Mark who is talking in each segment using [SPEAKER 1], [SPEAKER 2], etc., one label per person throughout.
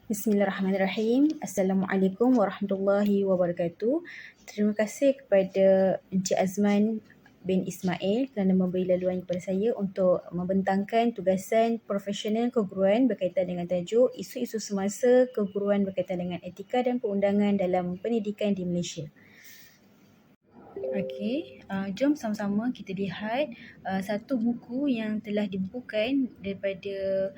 [SPEAKER 1] Bismillahirrahmanirrahim. Assalamualaikum warahmatullahi wabarakatuh. Terima kasih kepada Encik Azman bin Ismail kerana memberi laluan kepada saya untuk membentangkan tugasan profesional keguruan berkaitan dengan tajuk isu-isu semasa keguruan berkaitan dengan etika dan perundangan dalam pendidikan di Malaysia. Okey, jom sama-sama kita lihat satu buku yang telah dibukukan daripada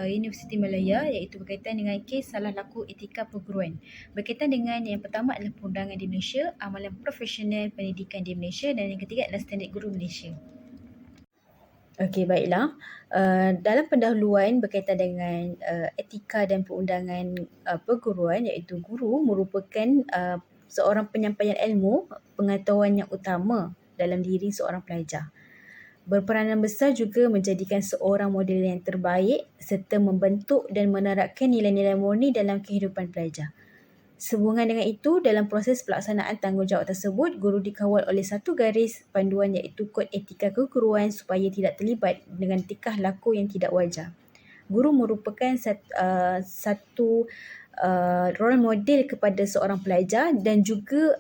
[SPEAKER 1] Universiti Malaya, iaitu berkaitan dengan kes salah laku etika perguruan. Berkaitan dengan yang pertama adalah perundangan di Malaysia, amalan profesional pendidikan di Malaysia, dan yang ketiga adalah standard guru Malaysia. Okey, baiklah. Dalam pendahuluan berkaitan dengan etika dan perundangan perguruan, iaitu guru merupakan seorang penyampaian ilmu, pengetahuan yang utama dalam diri seorang pelajar. Berperanan besar juga menjadikan seorang model yang terbaik serta membentuk dan menerapkan nilai-nilai murni dalam kehidupan pelajar. Sehubungan dengan itu, dalam proses pelaksanaan tanggungjawab tersebut, guru dikawal oleh satu garis panduan iaitu kod etika keguruan supaya tidak terlibat dengan tingkah laku yang tidak wajar. Guru merupakan satu role model kepada seorang pelajar dan juga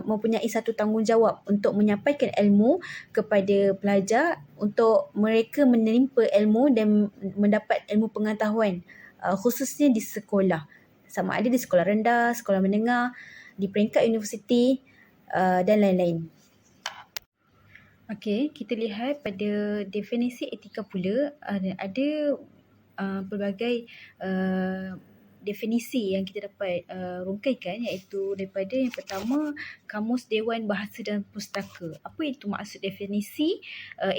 [SPEAKER 1] mempunyai satu tanggungjawab untuk menyampaikan ilmu kepada pelajar untuk mereka menerima ilmu dan mendapat ilmu pengetahuan khususnya di sekolah. Sama ada di sekolah rendah, sekolah menengah, di peringkat universiti dan lain-lain. Okey, kita lihat pada definisi etika pula ada pelbagai definisi yang kita dapat rungkaikan, iaitu daripada yang pertama, Kamus Dewan Bahasa dan Pustaka. Apa itu maksud definisi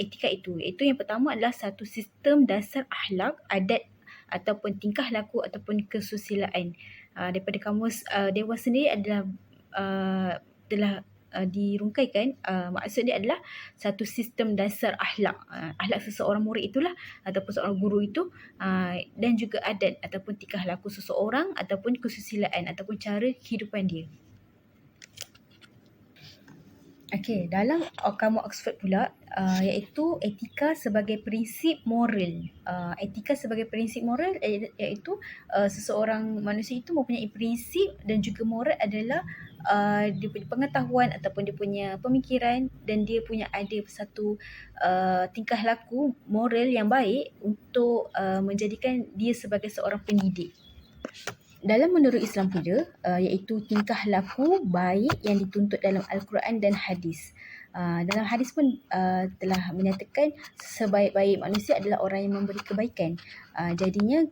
[SPEAKER 1] etika itu? Iaitu yang pertama adalah satu sistem dasar akhlak, adat ataupun tingkah laku ataupun kesusilaan. Daripada Kamus Dewan sendiri adalah telah dirungkaikan, maksud dia adalah satu sistem dasar akhlak, akhlak seseorang murid itulah ataupun seorang guru itu, dan juga adat ataupun tingkah laku seseorang ataupun kesusilaan ataupun cara kehidupan dia. Okey, dalam Kamus Oxford pula, iaitu etika sebagai prinsip moral. Etika sebagai prinsip moral iaitu seseorang manusia itu mempunyai prinsip dan juga moral adalah dia punya pengetahuan ataupun dia punya pemikiran dan dia punya ada satu tingkah laku moral yang baik untuk menjadikan dia sebagai seorang pendidik. Dalam menurut Islam pula, iaitu tingkah laku baik yang dituntut dalam Al-Quran dan hadis. Dalam hadis pun telah menyatakan sebaik-baik manusia adalah orang yang memberi kebaikan. Jadinya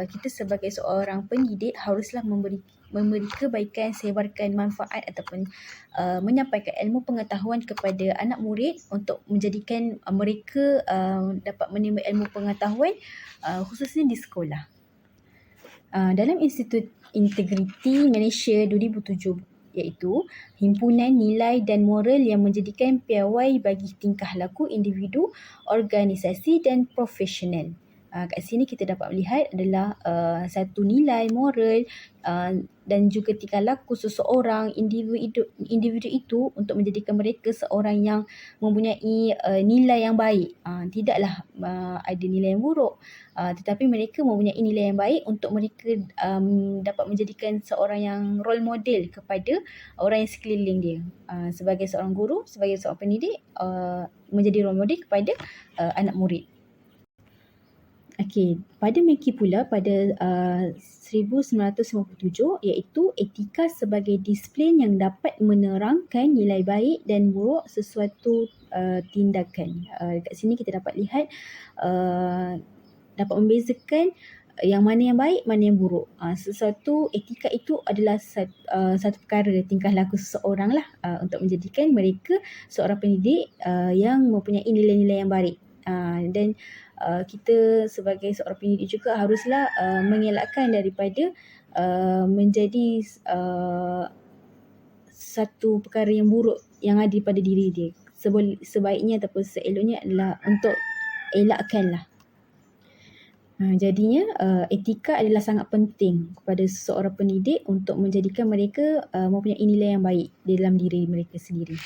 [SPEAKER 1] kita sebagai seorang pendidik haruslah memberi kebaikan, sebarkan manfaat ataupun menyampaikan ilmu pengetahuan kepada anak murid untuk menjadikan mereka dapat menerima ilmu pengetahuan khususnya di sekolah. Dalam Institut Integriti Malaysia 2007, iaitu himpunan nilai dan moral yang menjadikan piawai bagi tingkah laku individu, organisasi dan profesional. Kat sini kita dapat melihat adalah satu nilai moral dan juga tingkah laku seseorang individu itu untuk menjadikan mereka seorang yang mempunyai nilai yang baik. Tidaklah ada nilai yang buruk, tetapi mereka mempunyai nilai yang baik untuk mereka dapat menjadikan seorang yang role model kepada orang yang sekeliling dia. Sebagai seorang guru, sebagai seorang pendidik, menjadi role model kepada anak murid. Okey, pada Mackey pula pada 1957, iaitu etika sebagai disiplin yang dapat menerangkan nilai baik dan buruk sesuatu tindakan. Dekat sini kita dapat lihat dapat membezakan yang mana yang baik, mana yang buruk. Sesuatu etika itu adalah satu perkara tingkah laku seseorang lah untuk menjadikan mereka seorang pendidik yang mempunyai nilai-nilai yang baik. Dan kita sebagai seorang pendidik juga haruslah mengelakkan daripada menjadi satu perkara yang buruk yang ada pada diri dia. Sebaiknya ataupun seeloknya adalah untuk elakkanlah. Jadinya etika adalah sangat penting kepada seseorang pendidik untuk menjadikan mereka mempunyai nilai yang baik dalam diri mereka sendiri.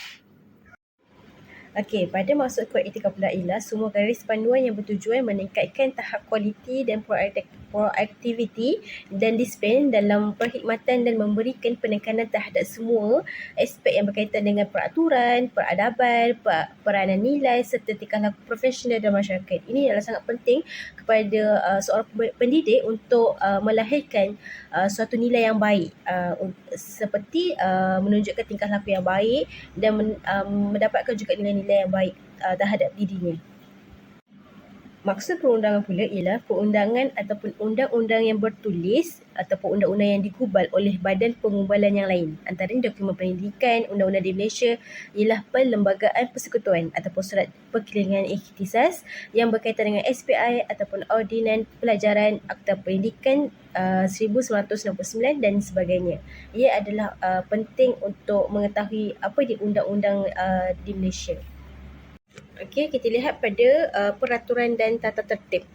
[SPEAKER 1] Okey, pada maksud kod etika pula ialah semua garis panduan yang bertujuan meningkatkan tahap kualiti dan proaktiviti dan disiplin dalam perkhidmatan dan memberikan penekanan terhadap semua aspek yang berkaitan dengan peraturan, peradaban, peranan nilai serta tingkah laku profesional dan masyarakat. Ini adalah sangat penting kepada seorang pendidik untuk melahirkan suatu nilai yang baik, seperti menunjukkan tingkah laku yang baik dan mendapatkan juga nilai-nilai yang baik terhadap dirinya. Maksud perundangan pula ialah perundangan ataupun undang-undang yang bertulis ataupun undang-undang yang digubal oleh badan penggubalan yang lain. Antaranya dokumen pendidikan, undang-undang di Malaysia ialah Perlembagaan Persekutuan ataupun Surat Perkelilingan Ikhtisas yang berkaitan dengan SPI ataupun Ordinan Pelajaran Akta Pendidikan 1969 dan sebagainya. Ia adalah penting untuk mengetahui apa di undang-undang di Malaysia. Okey, kita lihat pada peraturan dan tata tertib.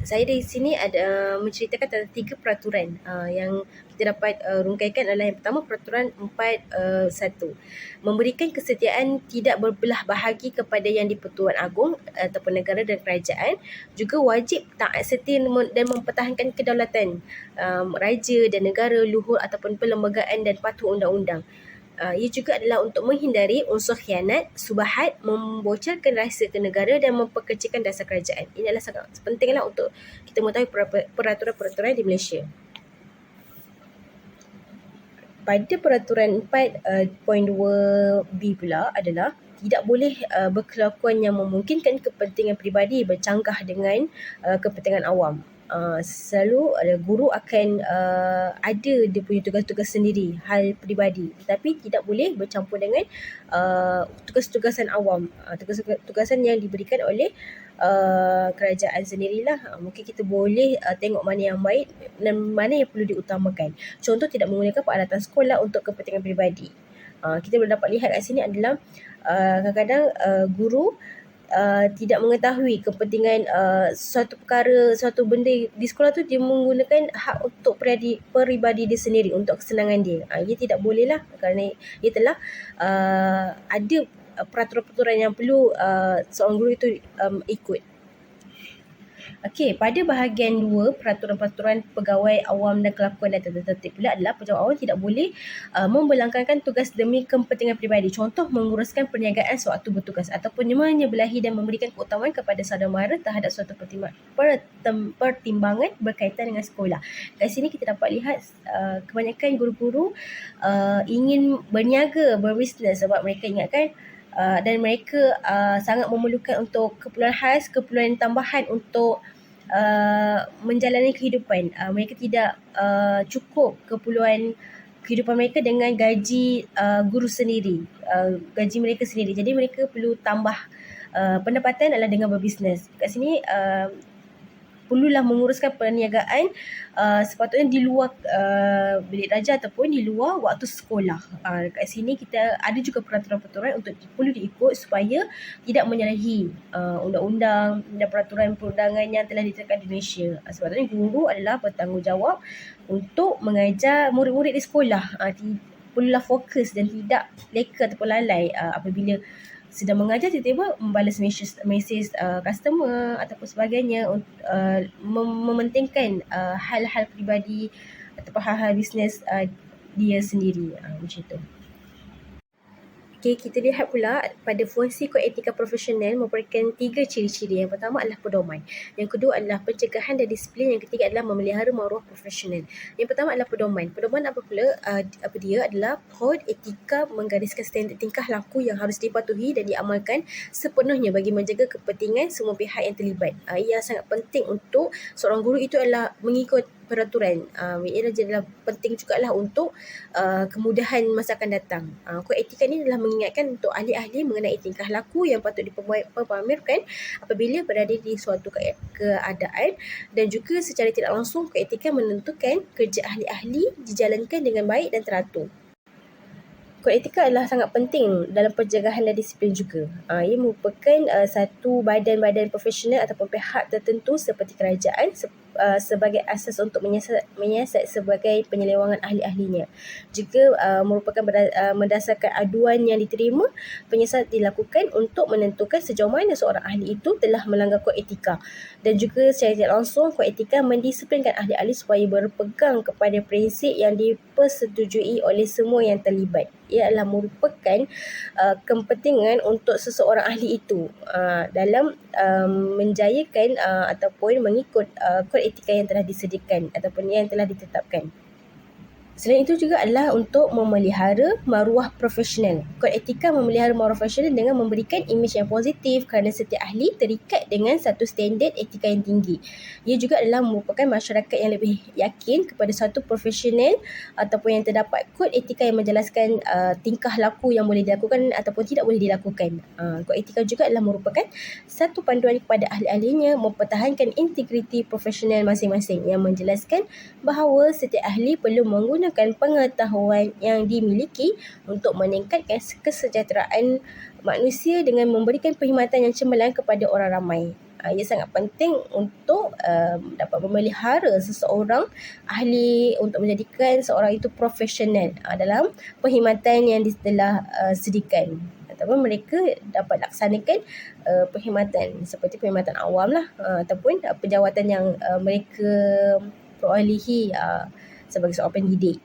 [SPEAKER 1] Saya di sini ada menceritakan tentang 3 peraturan yang kita dapat rungkaikan adalah yang pertama peraturan 41. Memberikan kesetiaan tidak berbelah bahagi kepada Yang di-Pertuan Agong ataupun negara dan kerajaan, juga wajib taat setia dan mempertahankan kedaulatan raja dan negara, luhur ataupun perlembagaan dan patuh undang-undang. Ia juga adalah untuk menghindari unsur khianat, subahat, membocorkan rahsia ke negara dan memperkecilkan dasar kerajaan. Ini adalah sangat pentinglah untuk kita mengetahui peraturan-peraturan di Malaysia. Pada peraturan 4.2B pula adalah tidak boleh berkelakuan yang memungkinkan kepentingan peribadi bercanggah dengan kepentingan awam. Selalu guru akan ada dia punya tugas-tugas sendiri, hal peribadi, tetapi tidak boleh bercampur dengan tugas-tugasan awam, tugas-tugasan yang diberikan oleh kerajaan sendirilah. Mungkin kita boleh tengok mana yang baik dan mana yang perlu diutamakan. Contoh, tidak menggunakan peralatan sekolah untuk kepentingan peribadi. Kita boleh dapat lihat kat sini adalah kadang-kadang guru tidak mengetahui kepentingan suatu perkara, suatu benda di sekolah tu, dia menggunakan hak untuk peribadi dia sendiri, untuk kesenangan dia. Ia tidak boleh lah, kerana ia telah ada peraturan-peraturan yang perlu seorang guru itu ikut. Okey, pada bahagian 2, peraturan-peraturan pegawai awam dan kelakuan dan tata tertib pula adalah pegawai awam tidak boleh membelangkankan tugas demi kepentingan peribadi. Contoh, menguruskan perniagaan sewaktu bertugas ataupun menyebelahi dan memberikan keutamaan kepada saudara mara terhadap suatu pertimbangan berkaitan dengan sekolah. Kat sini kita dapat lihat kebanyakan guru-guru ingin berniaga, berbisnes sebab mereka ingatkan dan mereka sangat memerlukan untuk keperluan khas, keperluan tambahan untuk menjalani kehidupan. Mereka tidak cukup keperluan kehidupan mereka dengan gaji guru sendiri, gaji mereka sendiri. Jadi mereka perlu tambah pendapatan adalah dengan berbisnes. Kat sini perlulah menguruskan perniagaan sepatutnya di luar bilik raja ataupun di luar waktu sekolah. Kat sini kita ada juga peraturan-peraturan untuk perlu diikut supaya tidak menyalahi undang-undang dan peraturan perundangan yang telah ditetapkan di Malaysia. Sebabnya guru adalah bertanggungjawab untuk mengajar murid-murid di sekolah. Perlulah fokus dan tidak leka ataupun lalai apabila sedang mengajar tiba-tiba membalas mesej customer ataupun sebagainya, mementingkan hal-hal peribadi ataupun hal-hal bisnes dia sendiri, macam tu. Okay, kita lihat pula pada fungsi kod etika profesional merupakan 3 ciri-ciri. Yang pertama adalah pedoman, yang kedua adalah pencegahan dan disiplin, yang ketiga adalah memelihara maruah profesional. Yang pertama adalah pedoman. Pedoman apa pula? Apa dia adalah kod etika menggariskan standard tingkah laku yang harus dipatuhi dan diamalkan sepenuhnya bagi menjaga kepentingan semua pihak yang terlibat. Ia sangat penting untuk seorang guru itu adalah mengikut peraturan. Ia adalah penting jugalah untuk kemudahan masa akan datang. Kod etika ini adalah mengingatkan untuk ahli-ahli mengenai tingkah laku yang patut dipamerkan apabila berada di suatu keadaan, dan juga secara tidak langsung kod etika menentukan kerja ahli-ahli dijalankan dengan baik dan teratur. Kod etika adalah sangat penting dalam pencegahan dan disiplin juga. Ia merupakan satu badan-badan profesional ataupun pihak tertentu seperti kerajaan
[SPEAKER 2] sebagai asas untuk menyiasat sebagai penyelewangan ahli-ahlinya. Jika merupakan mendasarkan aduan yang diterima, penyiasat dilakukan untuk menentukan sejauh mana seorang ahli itu telah melanggar kod etika. Dan juga secara tidak langsung, kod etika mendisiplinkan ahli-ahli supaya berpegang kepada prinsip yang dipersetujui oleh semua yang terlibat. Ia adalah merupakan kepentingan untuk seseorang ahli itu dalam menjayakan ataupun mengikut kod etika yang telah disediakan ataupun yang telah ditetapkan. Selain itu juga adalah untuk memelihara maruah profesional. Kod etika memelihara maruah profesional dengan memberikan imej yang positif kerana setiap ahli terikat dengan satu standard etika yang tinggi. Ia juga adalah merupakan masyarakat yang lebih yakin kepada satu profesional ataupun yang terdapat kod etika yang menjelaskan tingkah laku yang boleh dilakukan ataupun tidak boleh dilakukan. Kod etika juga adalah merupakan satu panduan kepada ahli-ahlinya mempertahankan integriti profesional masing-masing yang menjelaskan bahawa setiap ahli perlu menggunakan pengetahuan yang dimiliki untuk meningkatkan kesejahteraan manusia dengan memberikan perkhidmatan yang cemerlang kepada orang ramai. Ia sangat penting untuk dapat memelihara seseorang ahli untuk menjadikan seorang itu profesional dalam perkhidmatan yang telah sediakan, ataupun mereka dapat laksanakan perkhidmatan seperti perkhidmatan awam lah, ataupun penjawatan yang mereka perolehi sebagai seorang pendidik.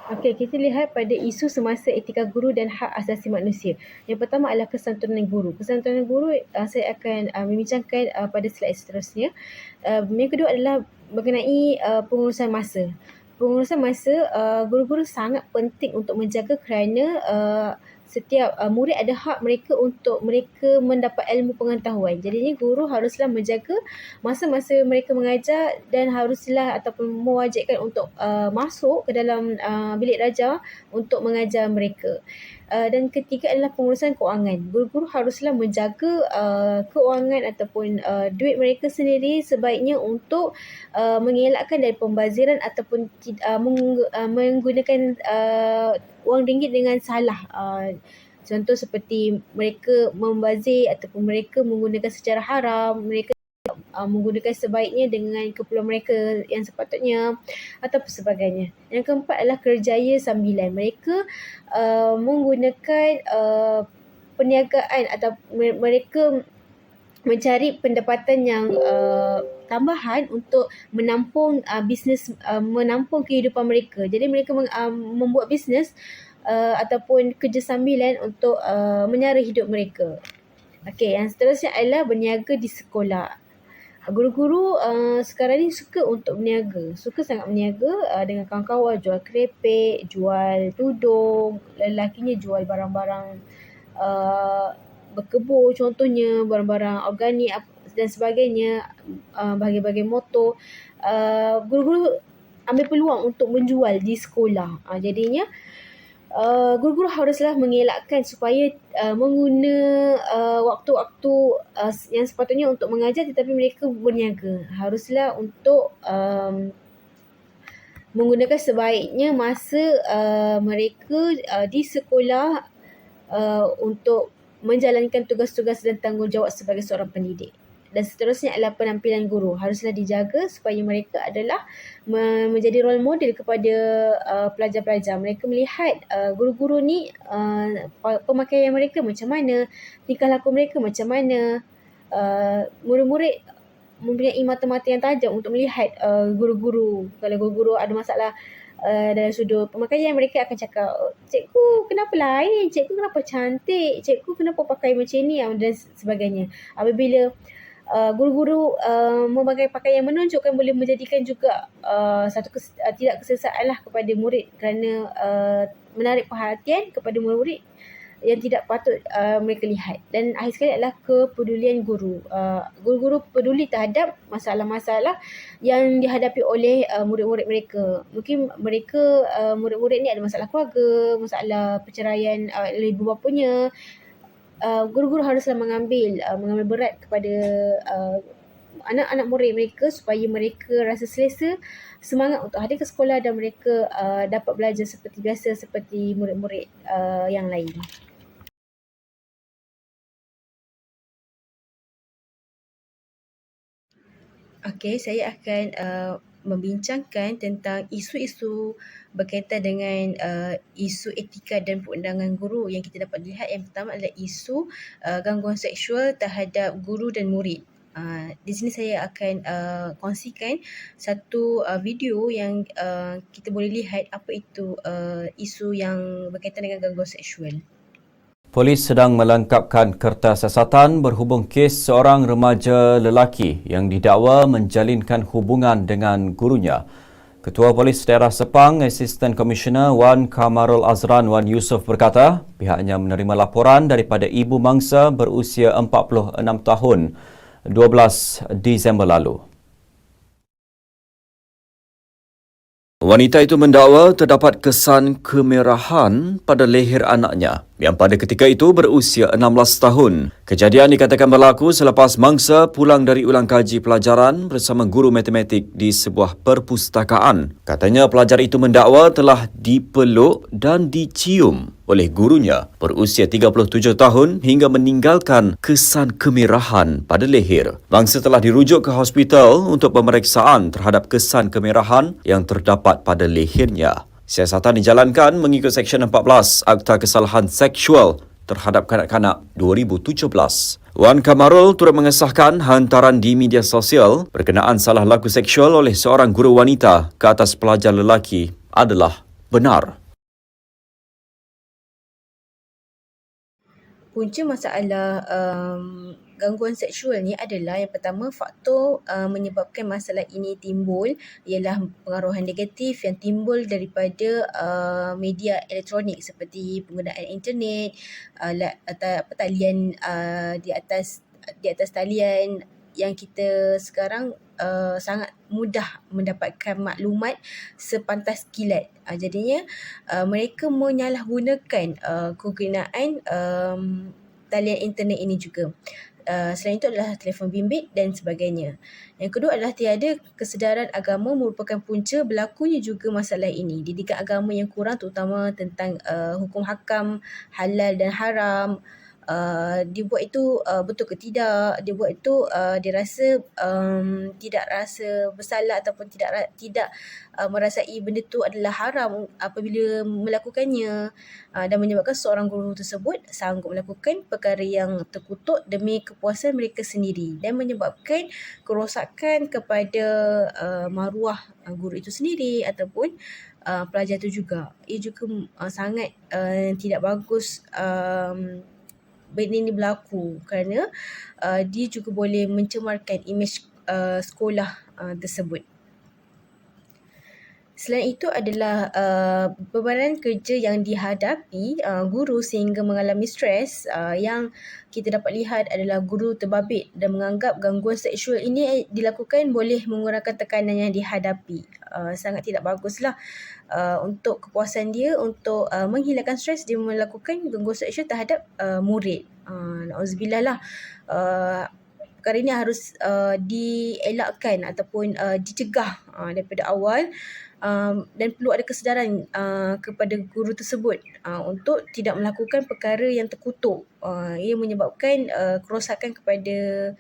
[SPEAKER 2] Okey, kita lihat pada isu semasa etika guru dan hak asasi manusia. Yang pertama adalah kesantunan guru. Kesantunan guru saya akan membincangkan pada slide seterusnya. Yang kedua adalah mengenai pengurusan masa. Pengurusan masa, guru-guru sangat penting untuk menjaga kerana setiap murid ada hak mereka untuk mereka mendapat ilmu pengetahuan. Jadinya guru haruslah menjaga masa-masa mereka mengajar dan haruslah ataupun mewajibkan untuk masuk ke dalam bilik darjah untuk mengajar mereka. Dan ketiga adalah pengurusan kewangan. Guru-guru haruslah menjaga kewangan ataupun duit mereka sendiri sebaiknya untuk mengelakkan dari pembaziran ataupun menggunakan wang ringgit dengan salah. Contoh seperti mereka membazir ataupun mereka menggunakan secara haram, mereka menggunakan sebaiknya dengan keperluan mereka yang sepatutnya atau sebagainya. Yang keempat adalah kerjaya sambilan. Mereka menggunakan perniagaan atau mereka mencari pendapatan yang tambahan untuk menampung bisnes, menampung kehidupan mereka. Jadi mereka membuat bisnes ataupun kerja sambilan untuk menyara hidup mereka. Okey, yang seterusnya adalah berniaga di sekolah. Guru-guru sekarang ni suka untuk berniaga. Suka sangat berniaga dengan kawan-kawan, jual kerepek, jual tudung, lelakinya jual barang-barang berkebun contohnya, barang-barang organik dan sebagainya, bahagian-bahagian motor. Guru-guru ambil peluang untuk menjual di sekolah. Jadinya guru-guru haruslah mengelakkan supaya mengguna waktu-waktu yang sepatutnya untuk mengajar tetapi mereka berniaga. Haruslah untuk menggunakan sebaiknya masa mereka di sekolah untuk menjalankan tugas-tugas dan tanggungjawab sebagai seorang pendidik. Dan seterusnya adalah penampilan guru. Haruslah dijaga supaya mereka adalah menjadi role model kepada pelajar-pelajar. Mereka melihat guru-guru ni pemakaian mereka macam mana, tingkah laku mereka macam mana. Murid-murid mempunyai mata-mata yang tajam untuk melihat guru-guru. Kalau guru-guru ada masalah dalam sudut pemakaian, mereka akan cakap, cikgu kenapa lain, cikgu kenapa cantik, cikgu kenapa pakai macam ni dan sebagainya. Apabila guru-guru memakai pakaian menunjukkan boleh menjadikan juga satu tidak kesesaan lah kepada murid kerana menarik perhatian kepada murid yang tidak patut mereka lihat. Dan akhir sekali adalah kepedulian guru. Guru-guru peduli terhadap masalah-masalah yang dihadapi oleh murid-murid mereka. Mungkin mereka, murid-murid ni ada masalah keluarga, masalah perceraian oleh ibu bapanya. Guru-guru haruslah mengambil berat kepada anak-anak murid mereka supaya mereka rasa selesa, semangat untuk hadir ke sekolah dan mereka dapat belajar seperti biasa seperti murid-murid yang lain.
[SPEAKER 1] Okey, saya akan membincangkan tentang isu-isu berkaitan dengan isu etika dan perundangan guru yang kita dapat lihat. Yang pertama adalah isu gangguan seksual terhadap guru dan murid. Di sini saya akan kongsikan satu video yang kita boleh lihat apa itu isu yang berkaitan dengan gangguan seksual.
[SPEAKER 3] Polis sedang melengkapkan kertas siasatan berhubung kes seorang remaja lelaki yang didakwa menjalinkan hubungan dengan gurunya. Ketua Polis Daerah Sepang, Asisten Komisioner Wan Kamarul Azran Wan Yusof berkata, pihaknya menerima laporan daripada ibu mangsa berusia 46 tahun 12 Disember lalu. Wanita itu mendakwa terdapat kesan kemerahan pada leher anaknya yang pada ketika itu berusia 16 tahun. Kejadian dikatakan berlaku selepas mangsa pulang dari ulang kaji pelajaran bersama guru matematik di sebuah perpustakaan. Katanya pelajar itu mendakwa telah dipeluk dan dicium oleh gurunya berusia 37 tahun hingga meninggalkan kesan kemerahan pada leher. Mangsa telah dirujuk ke hospital untuk pemeriksaan terhadap kesan kemerahan yang terdapat pada lehernya. Siasatan dijalankan mengikut Seksyen 14 Akta Kesalahan Seksual terhadap kanak-kanak 2017. Wan Kamarul turut mengesahkan hantaran di media sosial berkenaan salah laku seksual oleh seorang guru wanita ke atas pelajar lelaki adalah benar.
[SPEAKER 1] Punca masalah gangguan seksual ni adalah yang pertama faktor menyebabkan masalah ini timbul ialah pengaruhan negatif yang timbul daripada media elektronik seperti penggunaan internet, talian di atas talian yang kita sekarang sangat mudah mendapatkan maklumat sepantas kilat. Jadinya mereka menyalahgunakan kegunaan talian internet ini juga. Selain itu adalah telefon bimbit dan sebagainya. Yang kedua adalah tiada kesedaran agama merupakan punca berlakunya juga masalah ini. Didikan agama yang kurang terutama tentang hukum hakam, halal dan haram. Dia buat itu betul ke tidak, dia buat itu dia rasa tidak rasa bersalah ataupun tidak merasai benda itu adalah haram apabila melakukannya, dan menyebabkan seorang guru tersebut sanggup melakukan perkara yang terkutuk demi kepuasan mereka sendiri dan menyebabkan kerosakan kepada maruah guru itu sendiri ataupun pelajar itu juga. Ia juga sangat tidak bagus benda ini berlaku kerana dia juga boleh mencemarkan imej sekolah tersebut. Selain itu adalah bebanan kerja yang dihadapi guru sehingga mengalami stres yang kita dapat lihat adalah guru terbabit dan menganggap gangguan seksual ini dilakukan boleh mengurangkan tekanan yang dihadapi. Sangat tidak baguslah untuk kepuasan dia untuk menghilangkan stres dia melakukan gangguan seksual terhadap murid. Na'udzubillah lah. Perkara ini harus dielakkan ataupun dicegah daripada awal. Dan perlu ada kesedaran kepada guru tersebut untuk tidak melakukan perkara yang terkutuk. Ia menyebabkan kerosakan kepada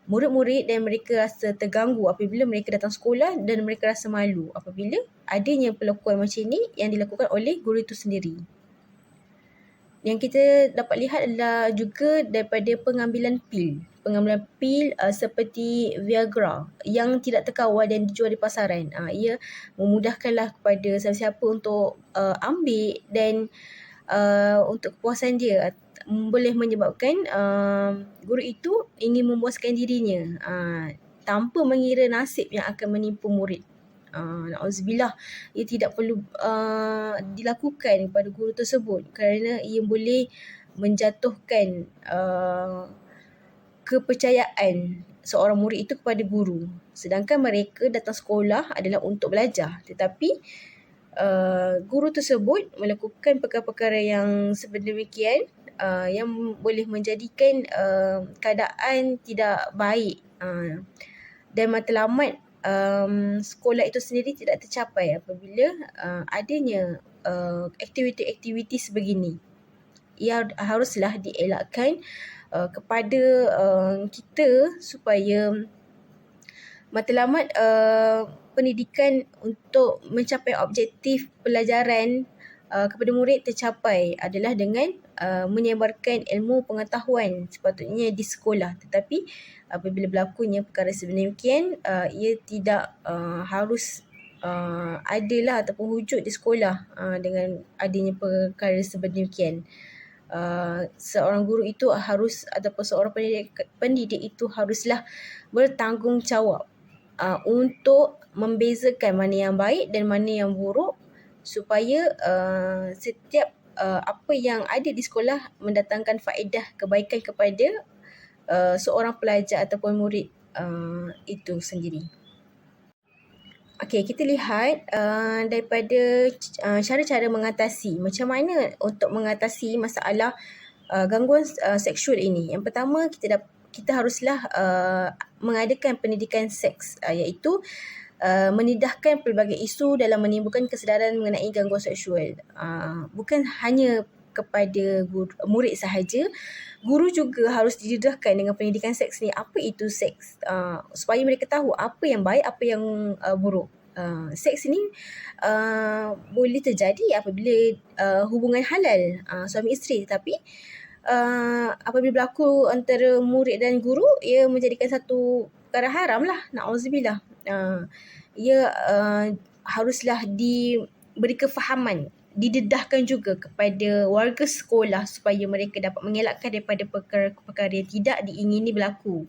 [SPEAKER 1] murid-murid dan mereka rasa terganggu apabila mereka datang sekolah dan mereka rasa malu apabila adanya perlakuan macam ini yang dilakukan oleh guru itu sendiri. Yang kita dapat lihat adalah juga daripada pengambilan pil seperti Viagra yang tidak terkawal dan dijual di pasaran. Ia memudahkanlah kepada siapa-siapa untuk ambil dan untuk kepuasan dia boleh menyebabkan guru itu ingin memuaskan dirinya tanpa mengira nasib yang akan menimpa murid. Na'udzubillah, ia tidak perlu dilakukan kepada guru tersebut kerana ia boleh menjatuhkan kepercayaan seorang murid itu kepada guru. Sedangkan mereka datang sekolah adalah untuk belajar, tetapi guru tersebut melakukan perkara-perkara yang sedemikian yang boleh menjadikan keadaan tidak baik dan matlamat sekolah itu sendiri tidak tercapai apabila adanya aktiviti-aktiviti sebegini. Ia haruslah dielakkan kepada kita supaya
[SPEAKER 2] matlamat pendidikan untuk mencapai objektif pelajaran kepada murid tercapai adalah dengan menyebarkan ilmu pengetahuan sepatutnya di sekolah. Tetapi apabila berlakunya perkara sedemikian, ia tidak harus adalah ataupun wujud di sekolah dengan adanya perkara sedemikian. Seorang guru itu harus ataupun seorang pendidik itu haruslah bertanggungjawab untuk membezakan mana yang baik dan mana yang buruk supaya setiap apa yang ada di sekolah mendatangkan faedah kebaikan kepada seorang pelajar ataupun murid itu sendiri. Okey, kita lihat daripada cara-cara mengatasi. Macam mana untuk mengatasi masalah gangguan seksual ini. Yang pertama, kita haruslah mengadakan pendidikan seks, iaitu menidahkan pelbagai isu dalam menimbulkan kesedaran mengenai gangguan seksual. Bukan hanya kepada murid sahaja, guru juga harus didedahkan dengan pendidikan seks ni. Apa itu seks? Supaya mereka tahu apa yang baik, apa yang buruk. Seks ni boleh terjadi apabila hubungan halal suami isteri, tetapi apabila berlaku antara murid dan guru, ia menjadikan satu perkara haram lah. Na'udzubillah. Ia haruslah diberi kefahaman, didedahkan juga kepada warga sekolah supaya mereka dapat mengelakkan daripada perkara-perkara yang tidak diingini berlaku.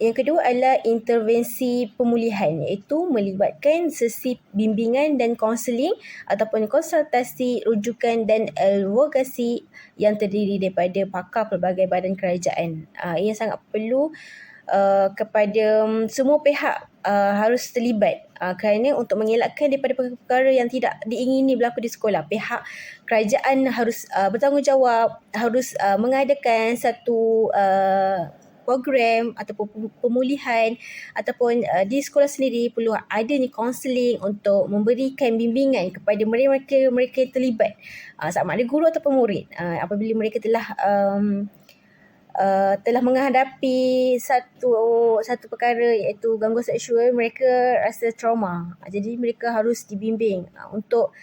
[SPEAKER 2] Yang kedua adalah intervensi pemulihan, iaitu melibatkan sesi bimbingan dan kaunseling ataupun konsultasi rujukan dan advokasi yang terdiri daripada pakar pelbagai badan kerajaan. Ia sangat perlu kepada semua pihak harus terlibat kerana untuk mengelakkan daripada perkara yang tidak diingini berlaku di sekolah. Pihak kerajaan harus bertanggungjawab, harus mengadakan satu program ataupun pemulihan ataupun di sekolah sendiri perlu adanya kaunseling untuk memberikan bimbingan kepada mereka yang terlibat, sama ada guru ataupun murid, apabila mereka telah menghadapi satu perkara iaitu gangguan seksual, mereka rasa trauma. Jadi mereka harus dibimbing untuk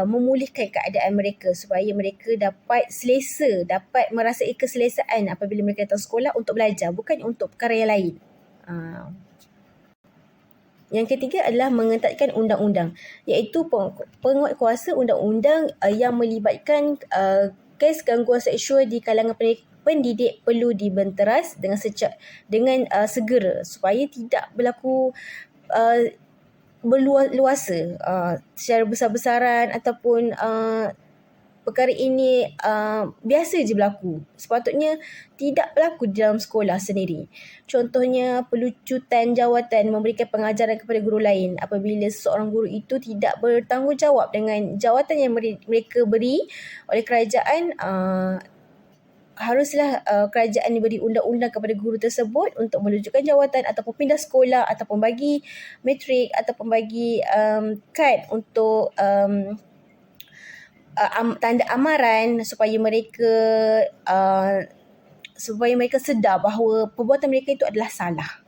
[SPEAKER 2] memulihkan keadaan mereka supaya mereka dapat selesa, dapat merasai keselesaan apabila mereka datang sekolah untuk belajar, bukan untuk perkara yang lain. Yang ketiga adalah mengetatkan undang-undang, iaitu penguatkuasa undang-undang yang melibatkan kes gangguan seksual di kalangan pendidik perlu dibenteras dengan segera supaya tidak berlaku berluasa secara besar-besaran ataupun perkara ini biasa je berlaku. Sepatutnya tidak berlaku di dalam sekolah sendiri. Contohnya pelucutan jawatan memberikan pengajaran kepada guru lain apabila seorang guru itu tidak bertanggungjawab dengan jawatan yang mereka beri oleh kerajaan. Haruslah kerajaan diberi undang-undang kepada guru tersebut untuk melucutkan jawatan ataupun pindah sekolah ataupun bagi matrik ataupun bagi kad untuk tanda amaran supaya mereka sedar bahawa perbuatan mereka itu adalah salah.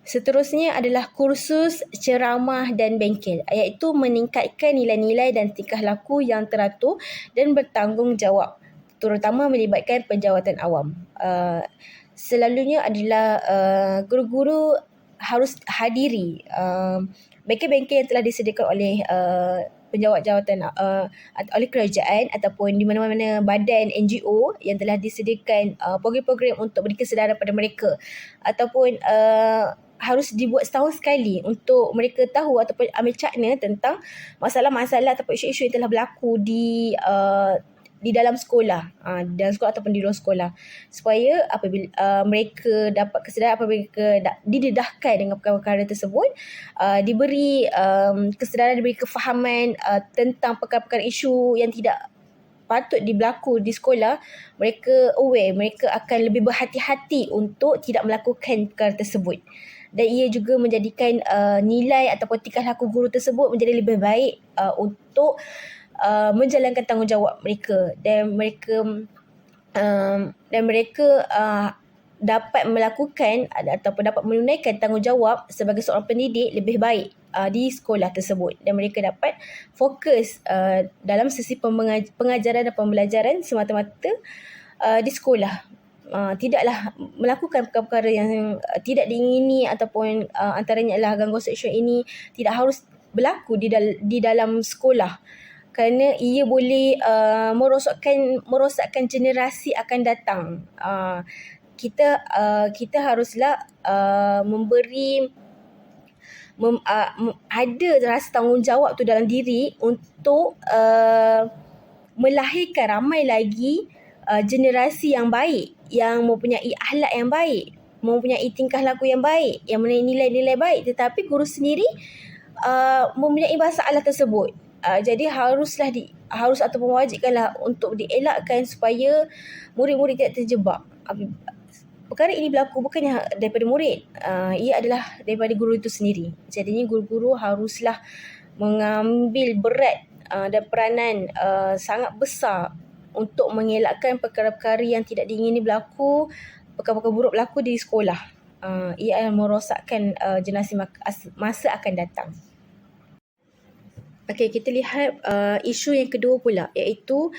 [SPEAKER 2] Seterusnya adalah kursus ceramah dan bengkel, iaitu meningkatkan nilai-nilai dan tingkah laku yang teratur dan bertanggungjawab, terutama melibatkan penjawatan awam. Selalunya adalah guru-guru harus hadiri bengkel-bengkel yang telah disediakan oleh penjawat jawatan oleh kerajaan ataupun di mana-mana badan NGO yang telah disediakan program-program untuk beri kesedaran pada mereka, ataupun harus dibuat setahun sekali untuk mereka tahu ataupun ambil cakna tentang masalah-masalah ataupun isu-isu yang telah berlaku di dalam sekolah, ataupun di luar sekolah, supaya apabila mereka dapat kesedaran, apabila mereka didedahkan dengan perkara-perkara tersebut, diberi kesedaran, diberi kefahaman tentang perkara-perkara isu yang tidak patut berlaku di sekolah, mereka aware, mereka akan lebih berhati-hati untuk tidak melakukan perkara tersebut. Dan ia juga menjadikan nilai ataupun tingkah laku guru tersebut menjadi lebih baik untuk menjalankan tanggungjawab mereka, dan mereka dapat melakukan ataupun dapat menunaikan tanggungjawab sebagai seorang pendidik lebih baik di sekolah tersebut, dan mereka dapat fokus dalam sesi pengajaran dan pembelajaran semata-mata di sekolah. Tidaklah melakukan perkara-perkara yang tidak diingini, ataupun antaranya adalah gangguan seksual ini tidak harus berlaku di dalam sekolah, kerana ia boleh merosakkan generasi akan datang. Kita haruslah memberi ada rasa tanggungjawab tu dalam diri untuk melahirkan ramai lagi generasi yang baik, yang mempunyai akhlak yang baik, mempunyai tingkah laku yang baik, yang mempunyai nilai-nilai baik. Tetapi guru sendiri mempunyai masalah tersebut. Jadi harus ataupun wajibkanlah untuk dielakkan supaya murid-murid tidak terjebak. Perkara ini berlaku bukannya daripada murid, ia adalah daripada guru itu sendiri. Jadinya guru-guru haruslah mengambil berat dan peranan sangat besar untuk mengelakkan perkara-perkara yang tidak diingini berlaku, perkara-perkara buruk berlaku di sekolah. Ia akan merosakkan generasi masa akan datang. Okey, kita lihat isu yang kedua pula, iaitu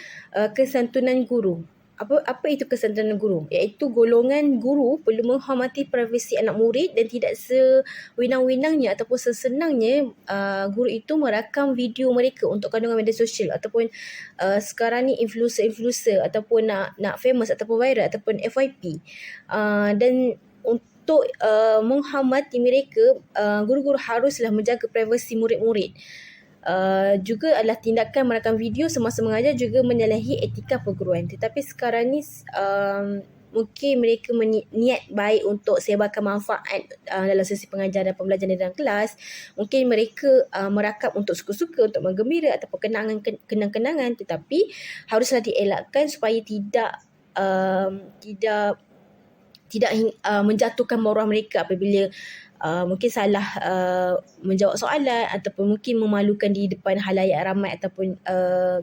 [SPEAKER 2] kesantunan guru. Apa itu kesantunan guru? Iaitu golongan guru perlu menghormati privasi anak murid dan tidak sewenang-wenangnya ataupun sesenangnya guru itu merakam video mereka untuk kandungan media sosial, ataupun sekarang ni influencer ataupun nak famous ataupun viral ataupun FYP. Dan untuk menghormati mereka, guru-guru haruslah menjaga privasi murid-murid. Juga adalah tindakan merakam video semasa mengajar juga menyalahi etika perguruan. Tetapi sekarang ni mungkin mereka niat baik untuk sebarkan manfaat dalam sesi pengajaran dan pembelajaran dalam kelas. Mungkin mereka merakam untuk suka-suka, untuk menggembira ataupun kenang-kenangan, tetapi haruslah dielakkan supaya tidak menjatuhkan maruah mereka apabila mungkin salah menjawab soalan, ataupun mungkin memalukan di depan halayak ramai ataupun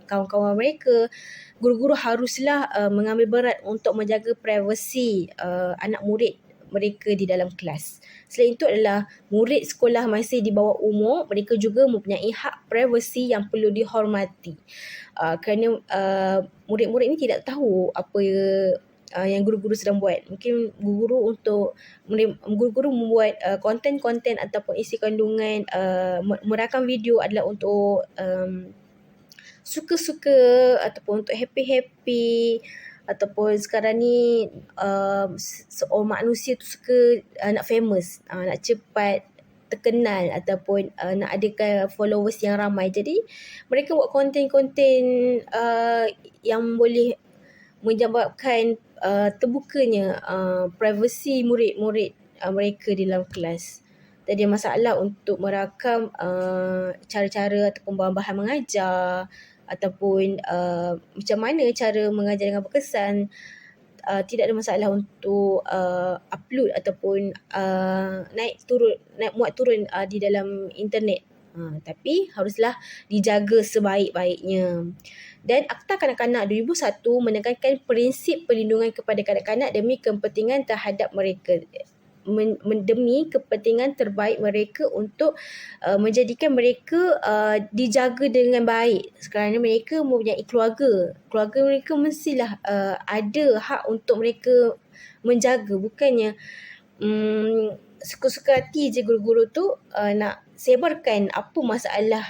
[SPEAKER 2] kawan-kawan mereka. Guru-guru haruslah mengambil berat untuk menjaga privasi anak murid mereka di dalam kelas. Selain itu adalah murid sekolah masih di bawah umur, mereka juga mempunyai hak privasi yang perlu dihormati. Kerana murid-murid ini tidak tahu apa yang guru-guru sedang buat. Mungkin guru-guru membuat konten-konten ataupun isi kandungan, merakam video adalah untuk suka-suka ataupun untuk happy-happy, ataupun sekarang ni seorang manusia tu suka nak famous, nak cepat terkenal, ataupun nak adakan followers yang ramai. Jadi mereka buat konten-konten yang boleh menyebabkan terbukanya privasi murid-murid mereka di dalam kelas. Jadi masalah untuk merakam cara-cara ataupun bahan-bahan mengajar, ataupun macam mana cara mengajar dengan berkesan. Tidak ada masalah untuk upload ataupun muat turun di dalam internet. Tapi haruslah dijaga sebaik-baiknya. Dan Akta Kanak-Kanak 2001 menekankan prinsip perlindungan kepada kanak-kanak demi kepentingan terhadap mereka, demi kepentingan terbaik mereka, untuk menjadikan mereka dijaga dengan baik. Kerana mereka mempunyai keluarga mereka mestilah ada hak untuk mereka menjaga. Bukannya suka-suka hati je guru-guru tu nak sebarkan apa masalah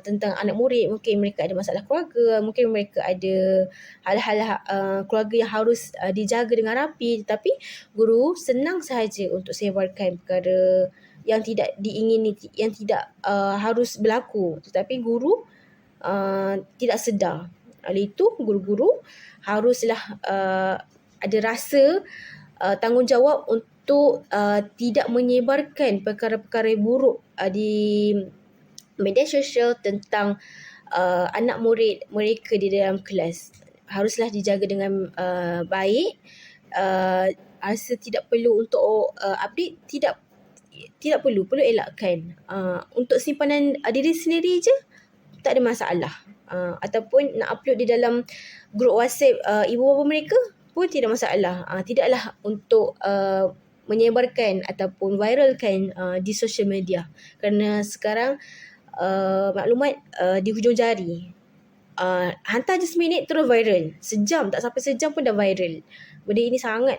[SPEAKER 2] tentang anak murid. Mungkin mereka ada masalah keluarga, mungkin mereka ada hal-hal keluarga yang harus dijaga dengan rapi, tetapi guru senang sahaja untuk sebarkan perkara yang tidak diingini, yang tidak harus berlaku. Tetapi guru tidak sedar. Oleh itu guru-guru haruslah ada rasa tanggungjawab untuk tidak menyebarkan perkara-perkara buruk di media sosial tentang anak murid mereka di dalam kelas. Haruslah dijaga dengan baik. Rasa tidak perlu untuk update, tidak perlu elakkan. Untuk simpanan diri sendiri je tak ada masalah. Ataupun nak upload di dalam grup WhatsApp ibu bapa mereka, pun tidak masalah. Tidaklah untuk menyebarkan ataupun viralkan di social media. Kerana sekarang maklumat di hujung jari. Hantar je seminit terus viral. Sejam, tak sampai sejam pun dah viral. Benda ini sangat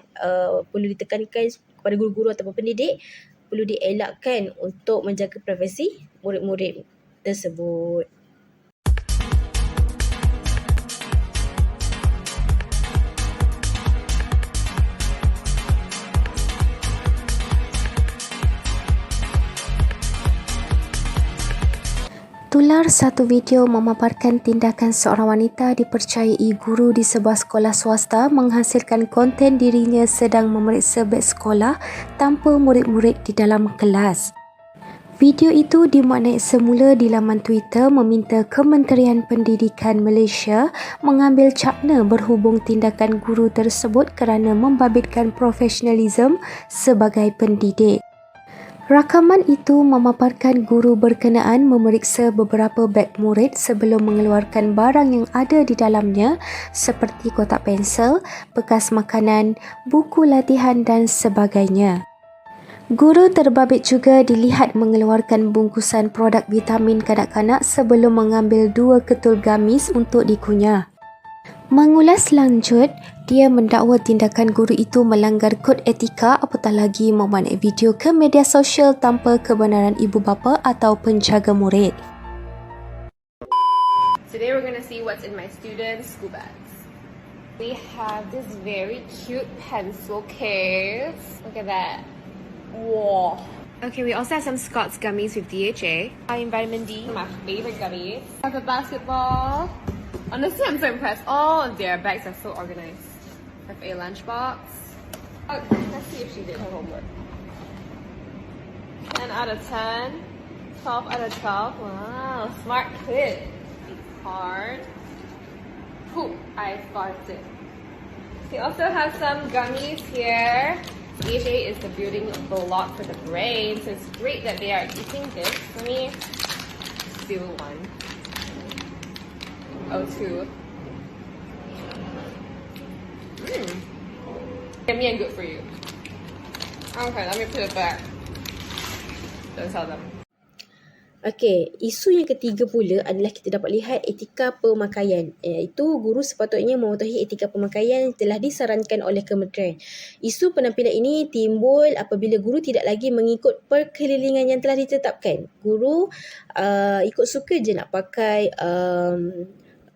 [SPEAKER 2] perlu ditekankan kepada guru-guru ataupun pendidik. Perlu dielakkan untuk menjaga privasi murid-murid tersebut.
[SPEAKER 4] Tular satu video memaparkan tindakan seorang wanita dipercayai guru di sebuah sekolah swasta menghasilkan konten dirinya sedang memeriksa beg sekolah tanpa murid-murid di dalam kelas. Video itu dimuat naik semula di laman Twitter meminta Kementerian Pendidikan Malaysia mengambil cakna berhubung tindakan guru tersebut kerana membabitkan profesionalisme sebagai pendidik. Rakaman itu memaparkan guru berkenaan memeriksa beberapa beg murid sebelum mengeluarkan barang yang ada di dalamnya seperti kotak pensel, bekas makanan, buku latihan dan sebagainya. Guru terbabit juga dilihat mengeluarkan bungkusan produk vitamin kanak-kanak sebelum mengambil 2 ketul gamis untuk dikunyah. Mengulas lanjut, dia mendakwa tindakan guru itu melanggar kod etika apatah lagi memuat video ke media sosial tanpa kebenaran ibu bapa atau penjaga murid.
[SPEAKER 5] Today we're going to see what's in my students' school bags. We have this very cute pencil case. Look at that. Whoa. Okay, we also have some Scott's gummies with DHA. Vitamin D, my favorite gummies. I have a basketball. Honestly, I'm so impressed. All of their bags are so organized. I have a lunchbox. Oh, let's see if she did her homework. 10 out of 10. 12 out of 12. Wow, smart kid. Hard. Poop, I farted. We also have some gummies here. DHA is the building block for the brain, so it's great that they are eating this. Let me do one. O2. Yummy and good for you. Okay, let me put it back. Don't tell them.
[SPEAKER 2] Okey, isu yang ketiga pula adalah kita dapat lihat etika pemakaian, iaitu guru sepatutnya mematuhi etika pemakaian yang telah disarankan oleh kementerian. Isu penampilan ini timbul apabila guru tidak lagi mengikut perkelilingan yang telah ditetapkan. Guru ikut suka je nak pakai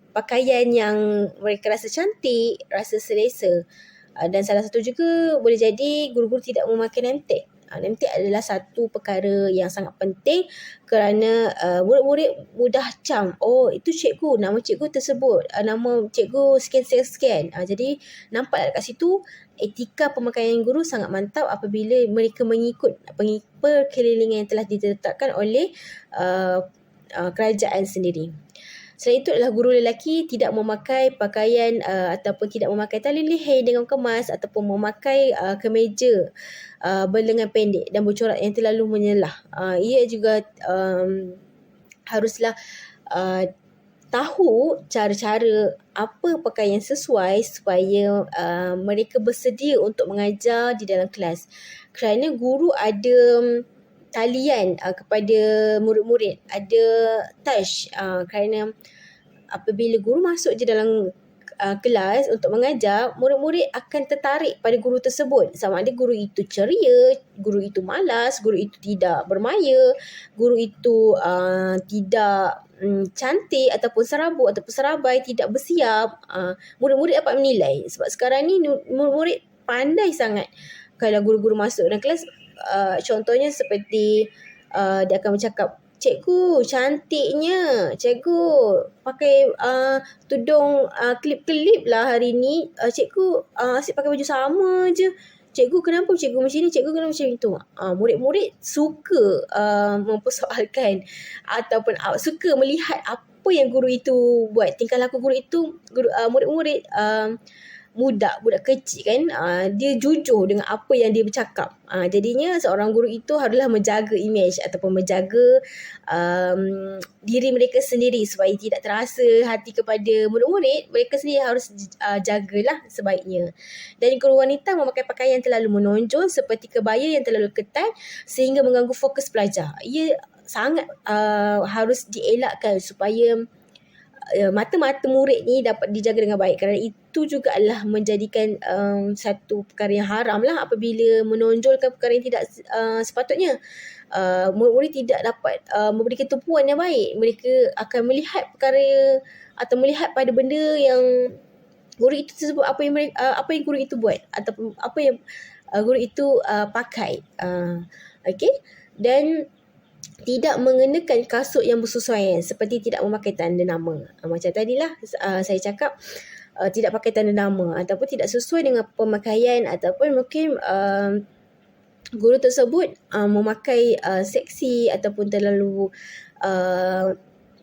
[SPEAKER 2] pakaian yang mereka rasa cantik, rasa selesa. Dan salah satu juga boleh jadi guru-guru tidak memakai name tag. Name tag adalah satu perkara yang sangat penting kerana murid-murid mudah cam. Oh, itu cikgu, nama cikgu tersebut, nama cikgu sekian-sekian. Jadi nampak kat situ etika pemakaian guru sangat mantap apabila mereka mengikut perkelilingan yang telah ditetapkan oleh kerajaan sendiri. Selain itu adalah guru lelaki tidak memakai pakaian ataupun tidak memakai tali leher dengan kemas ataupun memakai kemeja berlengan pendek dan bercorak yang terlalu menyelah. Ia juga haruslah tahu cara-cara apa pakaian sesuai supaya mereka bersedia untuk mengajar di dalam kelas. Kerana guru ada talian kepada murid-murid, ada touch kerana apabila guru masuk je dalam kelas untuk mengajar, murid-murid akan tertarik pada guru tersebut. Sama ada guru itu ceria, guru itu malas, guru itu tidak bermaya, guru itu tidak cantik ataupun serabut ataupun serabai, tidak bersiap. Murid-murid dapat menilai. Sebab sekarang ni murid-murid pandai sangat. Kalau guru-guru masuk dalam kelas, contohnya seperti dia akan bercakap, cikgu cantiknya, cikgu pakai tudung klip-klip lah hari ni, cikgu asyik pakai baju sama je, cikgu kenapa cikgu macam ni, cikgu kenapa macam itu. Murid-murid suka mempersoalkan ataupun suka melihat apa yang guru itu buat, tingkah laku guru itu, murid-murid budak kecil kan, dia jujur dengan apa yang dia bercakap. Jadinya seorang guru itu haruslah menjaga imej ataupun menjaga diri mereka sendiri supaya tidak terasa hati kepada murid-murid. Mereka sendiri harus jagalah sebaiknya. Dan guru wanita memakai pakaian yang terlalu menonjol seperti kebaya yang terlalu ketat sehingga mengganggu fokus belajar. Ia sangat harus dielakkan supaya mata-mata murid ni dapat dijaga dengan baik, kerana itu juga adalah menjadikan satu perkara yang haram lah apabila menonjolkan perkara yang tidak sepatutnya. Murid-murid tidak dapat memberikan tumpuan yang baik. Mereka akan melihat perkara atau melihat pada benda yang guru itu tersebut, apa yang guru itu buat ataupun apa yang guru itu pakai. Okey, dan tidak mengenakan kasut yang bersesuaian seperti tidak memakai tanda nama. Macam tadilah saya cakap, tidak pakai tanda nama ataupun tidak sesuai dengan pemakaian, ataupun mungkin guru tersebut memakai seksi ataupun terlalu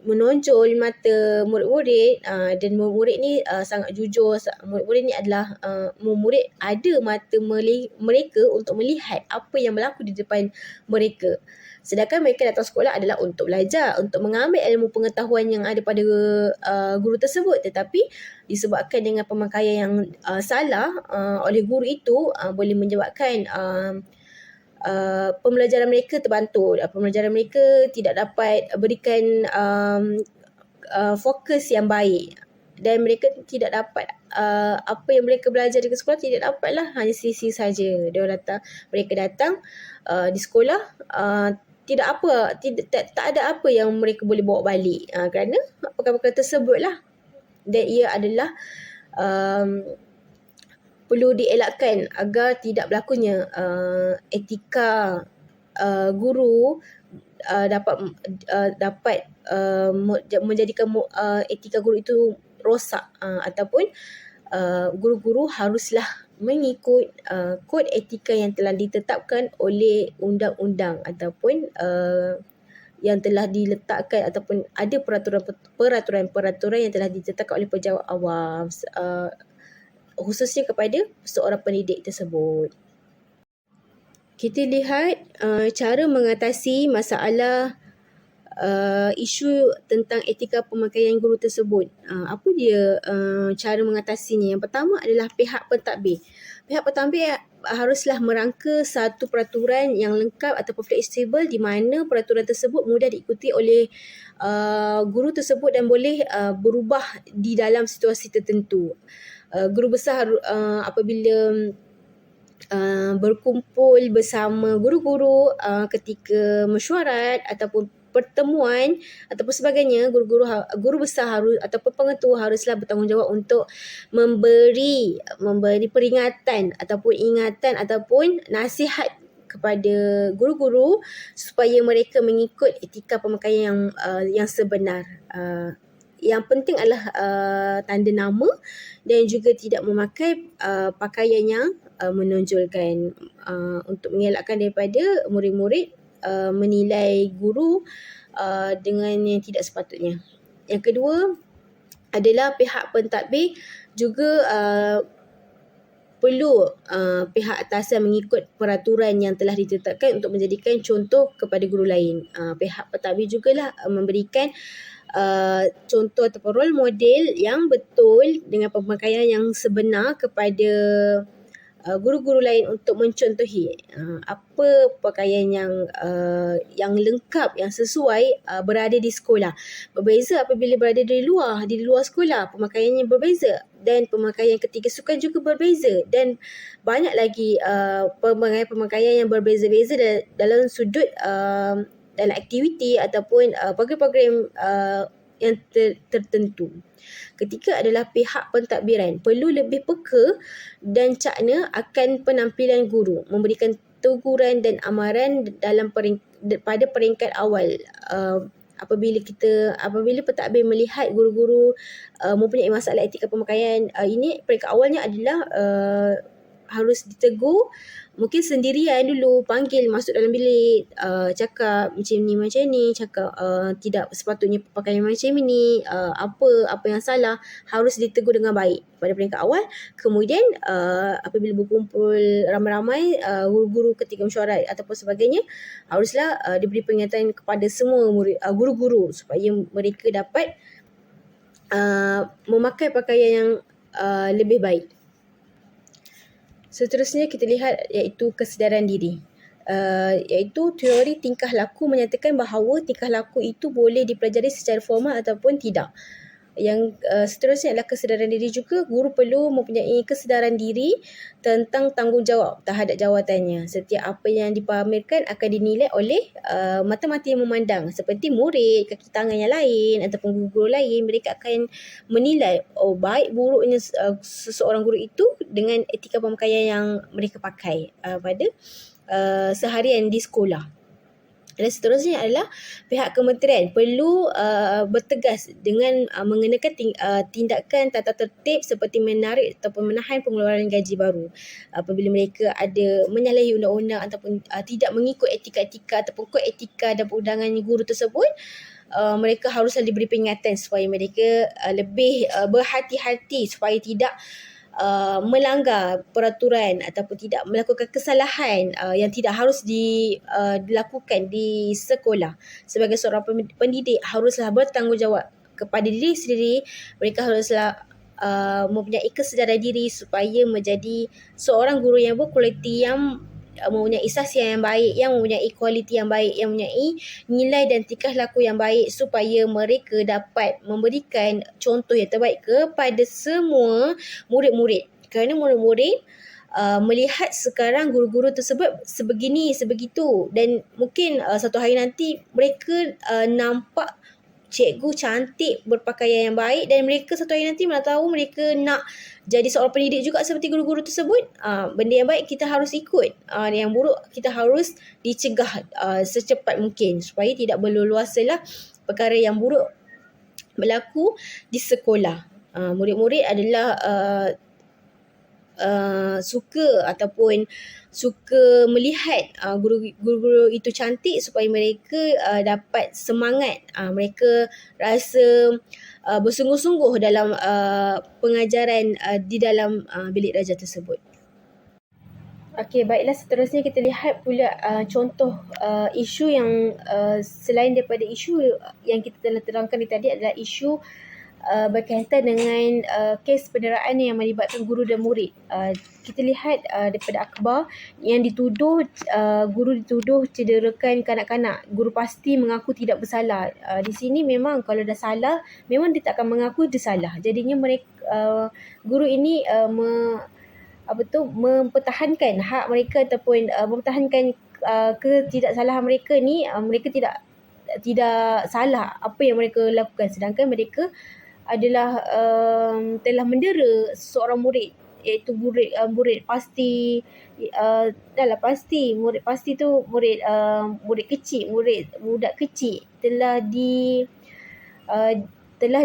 [SPEAKER 2] menonjol mata murid-murid, dan murid-murid ni sangat jujur. Murid-murid ni adalah murid ada mata mereka untuk melihat apa yang berlaku di depan mereka. Sedangkan mereka datang sekolah adalah untuk belajar, untuk mengambil ilmu pengetahuan yang ada pada guru tersebut. Tetapi disebabkan dengan pemakaian yang salah oleh guru itu, boleh menyebabkan pembelajaran mereka terbantul. Pembelajaran mereka tidak dapat berikan fokus yang baik. Dan mereka tidak dapat apa yang mereka belajar di sekolah, tidak dapatlah, hanya sisi saja. Mereka datang di sekolah, tak ada apa yang mereka boleh bawa balik, kerana perkara-perkara tersebutlah. Dan ia adalah perlu dielakkan agar tidak berlakunya etika guru dapat menjadikan etika guru itu rosak, ataupun guru-guru haruslah mengikut kod etika yang telah ditetapkan oleh undang-undang ataupun yang telah diletakkan, ataupun ada peraturan yang telah ditetapkan oleh pejabat awam, khususnya kepada seorang pendidik tersebut. Kita lihat cara mengatasi masalah isu tentang etika pemakaian guru tersebut. Apa dia cara mengatasinya? Yang pertama adalah pihak pentadbir. Pihak pentadbir haruslah merangka satu peraturan yang lengkap ataupun fleksibel, di mana peraturan tersebut mudah diikuti oleh guru tersebut dan boleh berubah di dalam situasi tertentu. Guru besar apabila berkumpul bersama guru-guru ketika mesyuarat ataupun pertemuan ataupun sebagainya, guru besar harus ataupun pengetua haruslah bertanggungjawab untuk memberi peringatan ataupun ingatan ataupun nasihat kepada guru-guru supaya mereka mengikut etika pemakaian yang sebenar. Yang penting adalah tanda nama dan juga tidak memakai pakaian yang menonjolkan, untuk mengelakkan daripada murid-murid menilai guru dengan yang tidak sepatutnya. Yang kedua adalah pihak pentadbir juga perlu pihak atasan mengikut peraturan yang telah ditetapkan untuk menjadikan contoh kepada guru lain. Pihak pentadbir jugalah memberikan contoh ataupun role model yang betul dengan pemakaian yang sebenar kepada guru-guru lain untuk mencontohi apa pakaian yang lengkap, yang sesuai berada di sekolah. Berbeza apabila berada di luar sekolah, pemakaiannya berbeza, dan pemakaian ketika sukan juga berbeza, dan banyak lagi pemakaian yang berbeza-beza dalam sudut dalam aktiviti ataupun program-program yang tertentu. Ketiga adalah pihak pentadbiran perlu lebih peka dan cakna akan penampilan guru, memberikan teguran dan amaran pada peringkat awal. Apabila pentadbir melihat guru-guru mempunyai masalah etika pemakaian, ini peringkat awalnya adalah harus ditegur, mungkin sendirian dulu, panggil masuk dalam bilik, cakap macam ni, cakap tidak sepatutnya pakaian macam ni, apa yang salah, harus ditegur dengan baik pada peringkat awal. Kemudian apabila berkumpul ramai-ramai, guru-guru ketika mesyuarat ataupun sebagainya, haruslah diberi peringatan kepada semua murid, guru-guru, supaya mereka dapat memakai pakaian yang lebih baik. Seterusnya kita lihat iaitu kesedaran diri. Iaitu teori tingkah laku menyatakan bahawa tingkah laku itu boleh dipelajari secara formal ataupun tidak. Yang seterusnya adalah kesedaran diri juga. Guru perlu mempunyai kesedaran diri tentang tanggungjawab terhadap jawatannya. Setiap apa yang dipamerkan akan dinilai oleh mata-mata yang memandang, seperti murid, kaki tangan yang lain ataupun guru-guru lain. Mereka akan menilai baik buruknya seseorang guru itu dengan etika pemakaian yang mereka pakai pada seharian di sekolah. Dan seterusnya adalah pihak kementerian perlu bertegas dengan mengenakan tindakan tata tertib seperti menarik ataupun menahan pengeluaran gaji baru apabila mereka ada menyalahi undang-undang ataupun tidak mengikut etika-etika ataupun kod etika dan perundangan guru tersebut. Mereka haruslah diberi peringatan supaya mereka lebih berhati-hati supaya tidak melanggar peraturan ataupun tidak melakukan kesalahan yang tidak harus dilakukan di sekolah. Sebagai seorang pendidik, haruslah bertanggungjawab kepada diri sendiri. Mereka haruslah mempunyai kesedaran diri supaya menjadi seorang guru yang berkualiti, yang mempunyai sahsiah yang baik, yang mempunyai kualiti yang baik, yang mempunyai nilai dan tingkah laku yang baik, supaya mereka dapat memberikan contoh yang terbaik kepada semua murid-murid. Kerana murid-murid melihat sekarang guru-guru tersebut sebegini, sebegitu, dan mungkin satu hari nanti mereka nampak cikgu cantik, berpakaian yang baik, dan mereka satu hari nanti mana tahu mereka nak jadi seorang pendidik juga seperti guru-guru tersebut. Benda yang baik kita harus ikut, yang buruk kita harus dicegah secepat mungkin supaya tidak berleluasalah perkara yang buruk berlaku di sekolah. Murid-murid adalah suka melihat guru-guru itu cantik supaya mereka dapat semangat, mereka rasa bersungguh-sungguh dalam pengajaran di dalam bilik darjah tersebut. Okey, baiklah, seterusnya kita lihat pula contoh isu yang selain daripada isu yang kita telah terangkan tadi adalah isu berkaitan dengan kes penderaan yang melibatkan guru dan murid. Kita lihat daripada akhbar yang dituduh, guru dituduh cederakan kanak-kanak. Guru pasti mengaku tidak bersalah. Di sini memang kalau dah salah, memang dia tak akan mengaku dia salah. Jadinya mereka, guru ini mempertahankan hak mereka ataupun mempertahankan ketidaksalahan mereka ni. Mereka tidak salah apa yang mereka lakukan, sedangkan mereka adalah telah mendera seorang murid, iaitu murid pasti. Murid pasti tu murid kecil, budak kecil telah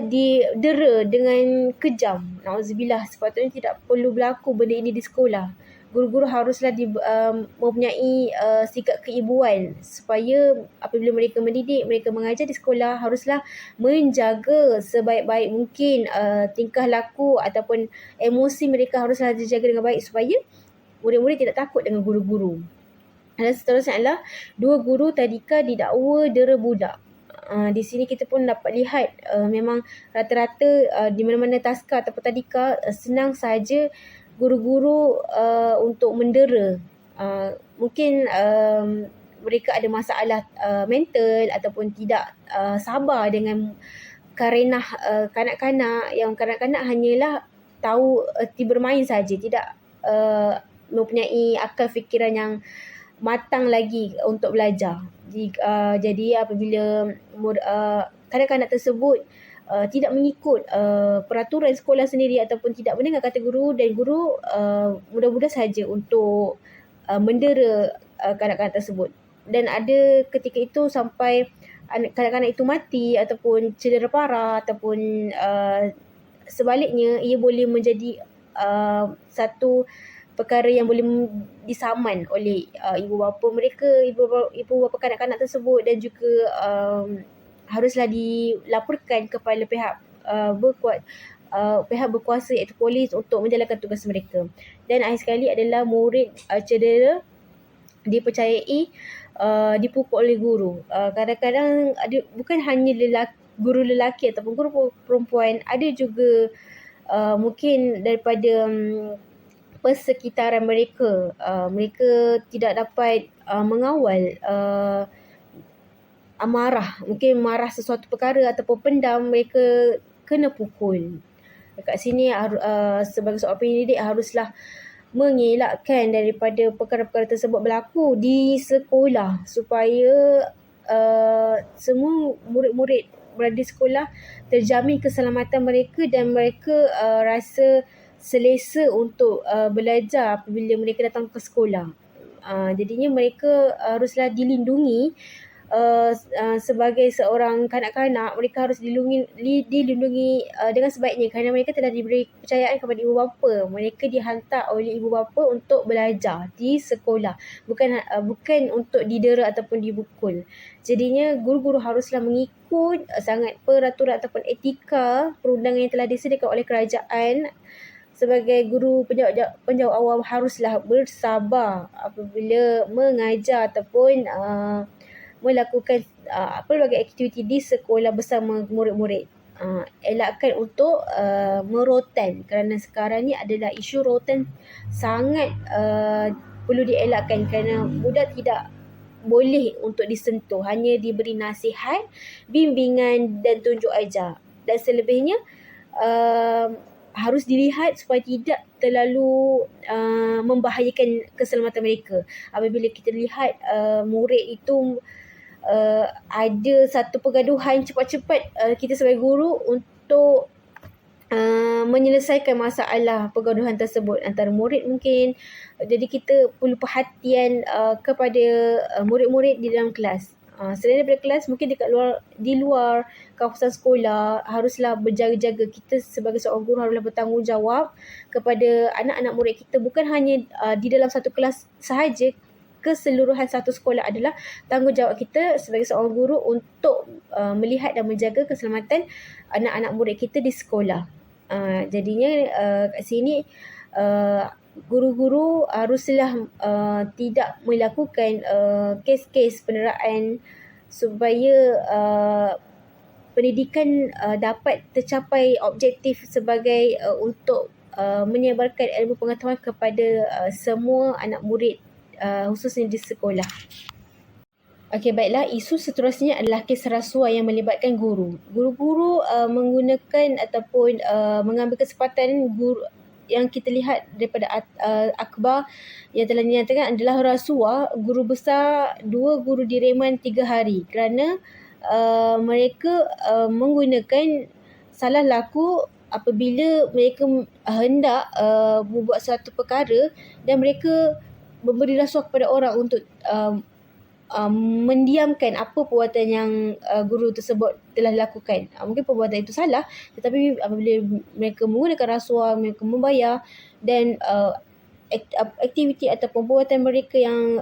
[SPEAKER 2] didera dengan kejam. Nauzubillah, sepatutnya tidak perlu berlaku benda ini di sekolah. Guru-guru haruslah mempunyai sikap keibuan supaya apabila mereka mendidik, mereka mengajar di sekolah, haruslah menjaga sebaik-baik mungkin tingkah laku ataupun emosi mereka haruslah dijaga dengan baik supaya murid-murid tidak takut dengan guru-guru. Dan seterusnya adalah 2 guru tadika didakwa dera budak. Di sini kita pun dapat lihat memang rata-rata di mana-mana taska ataupun tadika senang saja guru-guru untuk mendera. Mungkin mereka ada masalah mental ataupun tidak sabar dengan karenah kanak-kanak, yang kanak-kanak hanyalah tahu erti bermain saja, tidak mempunyai akal fikiran yang matang lagi untuk belajar. Jadi apabila kanak-kanak tersebut tidak mengikut peraturan sekolah sendiri ataupun tidak mendengar kata guru, dan guru mudah-mudah saja untuk mendera kanak-kanak tersebut. Dan ada ketika itu sampai kanak-kanak itu mati ataupun cedera parah, ataupun sebaliknya ia boleh menjadi satu perkara yang boleh disaman oleh ibu bapa mereka, ibu bapa kanak-kanak tersebut, dan juga haruslah dilaporkan kepada pihak pihak berkuasa iaitu polis untuk menjalankan tugas mereka. Dan akhir sekali adalah murid cedera dipercayai dipukul oleh guru. Kadang-kadang ada, bukan hanya guru lelaki ataupun guru perempuan, ada juga mungkin daripada persekitaran mereka. Mereka tidak dapat mengawal amarah, mungkin marah sesuatu perkara ataupun pendam, mereka kena pukul. Dekat sini sebagai seorang pendidik haruslah mengelakkan daripada perkara-perkara tersebut berlaku di sekolah, supaya semua murid-murid berada di sekolah terjamin keselamatan mereka dan mereka rasa selesa untuk belajar apabila mereka datang ke sekolah. Jadinya mereka haruslah dilindungi. Sebagai seorang kanak-kanak, mereka harus dilindungi dengan sebaiknya kerana mereka telah diberi kepercayaan kepada ibu bapa. Mereka dihantar oleh ibu bapa untuk belajar di sekolah, bukan untuk didera ataupun dibukul. Jadinya guru-guru haruslah mengikut sangat peraturan ataupun etika perundangan yang telah disediakan oleh kerajaan. Sebagai guru penjawat awam haruslah bersabar apabila mengajar ataupun melakukan pelbagai aktiviti di sekolah bersama murid-murid. Elakkan untuk merotan, kerana sekarang ni adalah isu rotan sangat perlu dielakkan kerana budak tidak boleh untuk disentuh, hanya diberi nasihat, bimbingan dan tunjuk ajar. Dan selebihnya harus dilihat supaya tidak terlalu membahayakan keselamatan mereka. Apabila kita lihat murid itu ada satu pergaduhan, cepat-cepat kita sebagai guru untuk menyelesaikan masalah pergaduhan tersebut antara murid mungkin. Jadi kita perlu perhatian kepada murid-murid di dalam kelas. Selain daripada kelas, mungkin di luar kawasan sekolah haruslah berjaga-jaga. Kita sebagai seorang guru haruslah bertanggungjawab kepada anak-anak murid kita, bukan hanya di dalam satu kelas sahaja. Keseluruhan satu sekolah adalah tanggungjawab kita sebagai seorang guru untuk melihat dan menjaga keselamatan anak-anak murid kita di sekolah. Jadinya kat sini guru-guru haruslah tidak melakukan kes-kes penderaan supaya pendidikan dapat tercapai objektif sebagai untuk menyebarkan ilmu pengetahuan kepada semua anak murid, khususnya di sekolah. Okey, baiklah. Isu seterusnya adalah kes rasuah yang melibatkan guru. Guru-guru menggunakan ataupun mengambil kesempatan guru yang kita lihat daripada akhbar yang telah dinyatakan adalah rasuah guru besar, 2 guru direman 3 hari kerana mereka menggunakan salah laku apabila mereka hendak membuat satu perkara dan mereka memberi rasuah kepada orang untuk mendiamkan apa perbuatan yang guru tersebut telah lakukan. Mungkin perbuatan itu salah, tetapi apabila mereka menggunakan rasuah, mereka membayar, dan aktiviti ataupun perbuatan mereka yang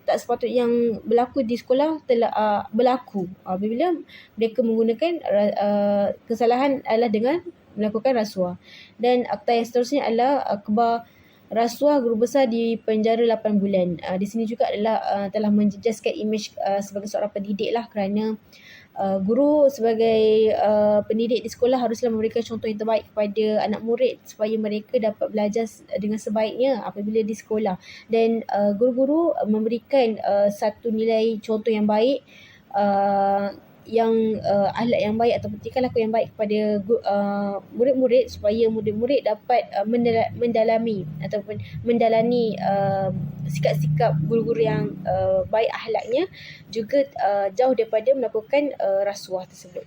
[SPEAKER 2] tak sepatutnya yang berlaku di sekolah telah berlaku apabila mereka menggunakan kesalahan adalah dengan melakukan rasuah. Dan akta yang seterusnya adalah akhbar rasuah guru besar di penjara 8 bulan. Di sini juga adalah telah menjejaskan imej sebagai seorang pendidik lah, kerana guru sebagai pendidik di sekolah haruslah memberikan contoh yang terbaik kepada anak murid supaya mereka dapat belajar dengan sebaiknya apabila di sekolah. Dan guru-guru memberikan satu nilai contoh yang baik, yang akhlak yang baik ataupun tingkah laku yang baik kepada murid-murid supaya murid-murid dapat mendalami ataupun mendalani sikap-sikap guru-guru yang baik akhlaknya, juga jauh daripada melakukan rasuah tersebut.